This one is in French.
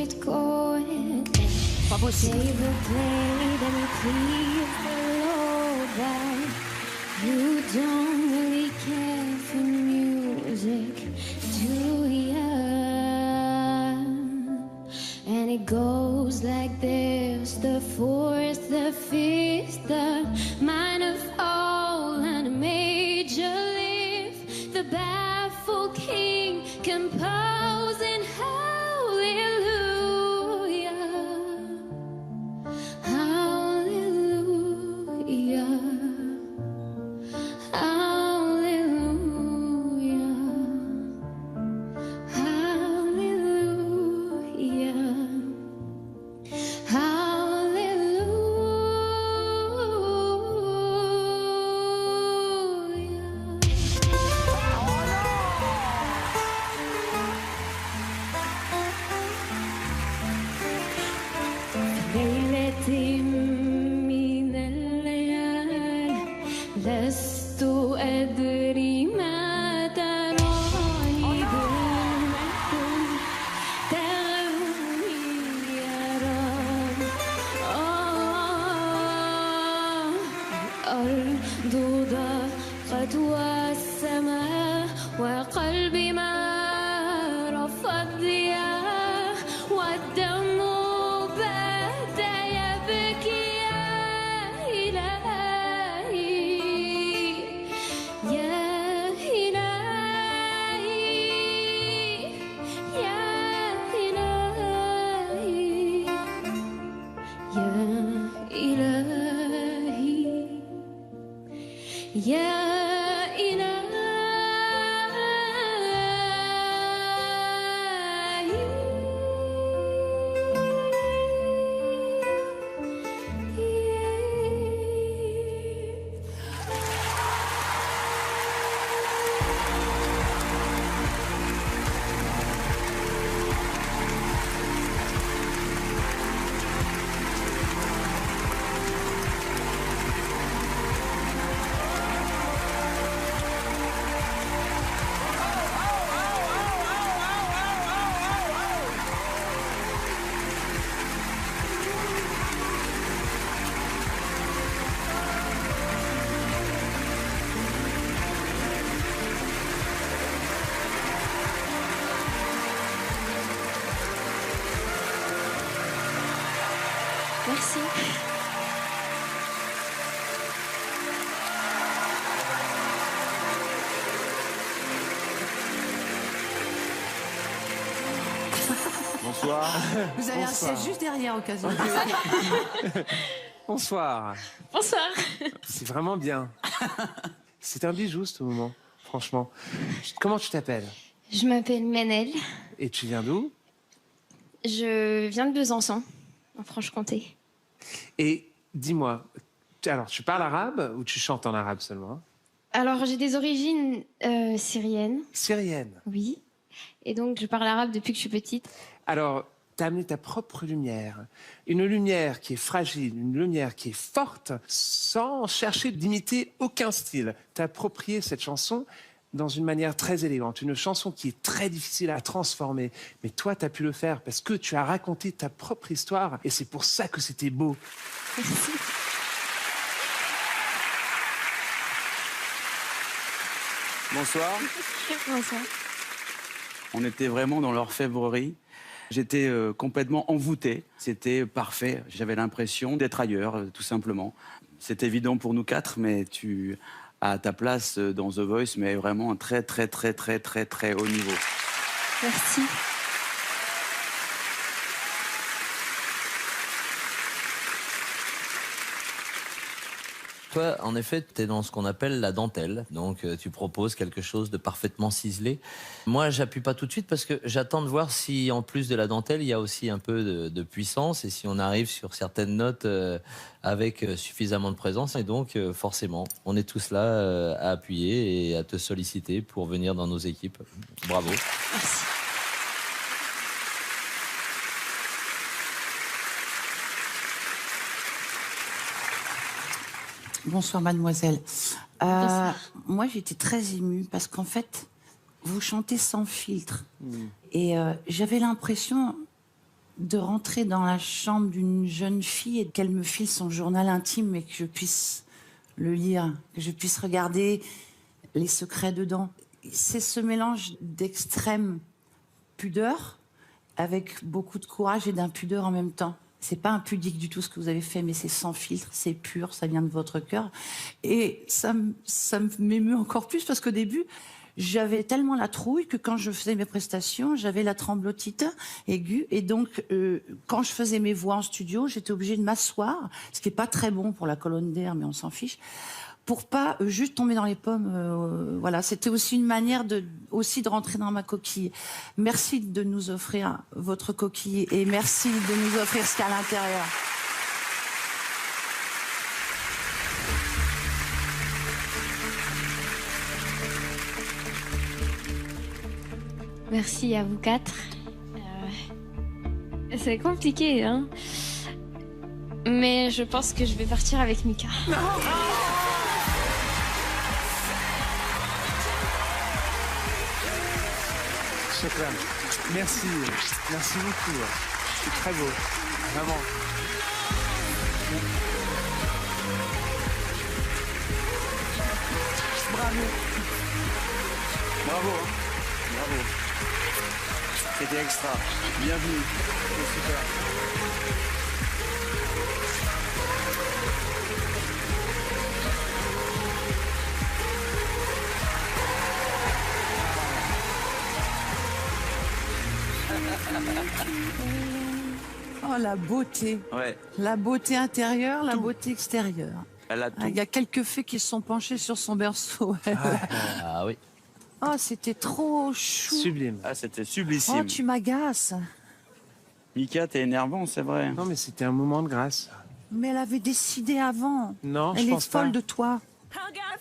it going. Pas possible. Save the plate and please the Lord that you don't really care for music, do ya? And it goes like this: the fourth, the fifth, the minor fall and a major lift, the baffled king composing hallelujah, hallelujah, hallelujah, hallelujah, ليلتي من الليالي لست أدري ما تراني بالمكتوب تغني يا رب. الأرض ضاقت والسماء وقلبي ما رفض ضياء والدم بدا يبكي يا إلهي، يا إلهي، يا إلهي، يا إلهي، يا Merci. Bonsoir. Vous avez un Bonsoir. siège juste derrière, au cas où. Bonsoir. Bonsoir. C'est vraiment bien. C'est un bijou ce moment, franchement. Comment tu t'appelles? Je m'appelle Manel. Et tu viens d'où? Je viens de Besançon, en Franche-Comté. Et dis-moi, alors tu parles arabe ou tu chantes en arabe seulement? Alors, j'ai des origines syriennes, Syrienne. oui. Et donc, je parle arabe depuis que je suis petite. Alors, tu as amené ta propre lumière. Une lumière qui est fragile, une lumière qui est forte, sans chercher d'imiter aucun style. T'as approprié cette chanson dans une manière très élégante. Une chanson qui est très difficile à transformer. Mais toi, tu as pu le faire parce que tu as raconté ta propre histoire. Et c'est pour ça que c'était beau. Merci. Bonsoir. Bonsoir. On était vraiment dans l'orfèvrerie. J'étais complètement envoûté. C'était parfait. J'avais l'impression d'être ailleurs, tout simplement. C'est évident pour nous quatre, mais tu as ta place dans The Voice, mais vraiment un très, très, très, très, très, très haut niveau. Merci. Toi, en effet, tu es dans ce qu'on appelle la dentelle. Donc, tu proposes quelque chose de parfaitement ciselé. Moi, j'appuie pas tout de suite parce que j'attends de voir si, en plus de la dentelle, il y a aussi un peu de puissance et si on arrive sur certaines notes avec suffisamment de présence. Et donc, forcément, on est tous là à appuyer et à te solliciter pour venir dans nos équipes. Bravo. Merci. Bonsoir, mademoiselle. Bonsoir. Moi, j'étais très émue parce qu'en fait, vous chantez sans filtre. Et j'avais l'impression de rentrer dans la chambre d'une jeune fille et qu'elle me file son journal intime et que je puisse le lire, que je puisse regarder les secrets dedans. C'est ce mélange d'extrême pudeur avec beaucoup de courage et d'impudeur en même temps. C'est pas impudique du tout ce que vous avez fait, mais c'est sans filtre, c'est pur, ça vient de votre cœur. Et ça m'émeut encore plus parce qu'au début, j'avais tellement la trouille que quand je faisais mes prestations, j'avais la tremblotite aiguë. Et donc, quand je faisais mes voix en studio, j'étais obligée de m'asseoir, ce qui est pas très bon pour la colonne d'air, mais on s'en fiche, pour pas juste tomber dans les pommes. Voilà, c'était aussi une manière de rentrer dans ma coquille. Merci de nous offrir votre coquille et merci de nous offrir ce qu'il y a à l'intérieur. Merci à vous quatre. C'est compliqué, hein. Mais je pense que je vais partir avec Mika. Chakra, merci. Merci beaucoup. C'est très beau. Vraiment. Bravo. Bravo, hein. Bravo. C'était extra. Bienvenue. C'était super. Oh, la beauté. Ouais, La beauté intérieure, la beauté extérieure. elle a tout. Il y a quelques fées qui se sont penchées sur son berceau. Ah oui. Oh, c'était trop chou. Sublime. Ah, c'était Oh, sublissime. tu m'agaces. Mika, t'es énervant, c'est vrai. Non, mais c'était un moment de grâce. Mais elle avait décidé avant. Non, Elle je est pense pas. folle de toi. I got